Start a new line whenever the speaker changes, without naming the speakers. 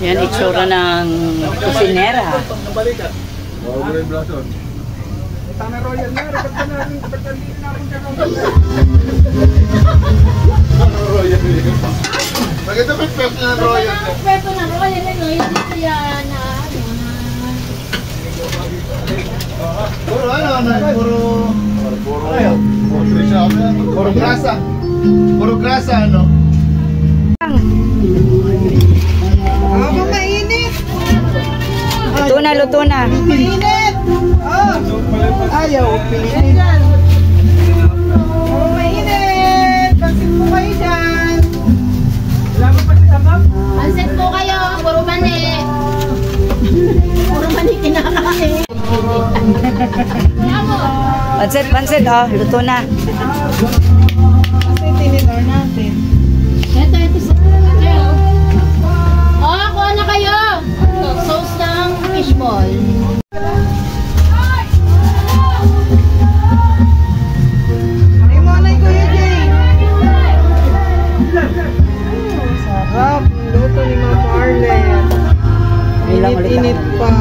Yan, itsura ng kusinera.
Tana Royal na, rekat ka na rin, rekat ka rin Royal. Maganda pa yung pwesto ng Royal.
Ang pwesto ng Royal, hindi siya na
puro puro grasa. Puro grasa, ano?
Ako mainit.
Luto na.
Mainit. Ayaw, pilitin. Oh, mainit. Pansit po kayo dyan. Wala mo pa siya, ma'am?
pansit po kayo, puro mani. Puro mani kinakain.
Pansit, oh. Luto na.
Kasi tinidor natin.
Ito sa kayo. Oh, kuha na kayo. Sauce ng fishball.
Ay mo na Kuya Jay. Sarap. Luto ni Ma'am Arlen.
Ilang ulit
Init pa.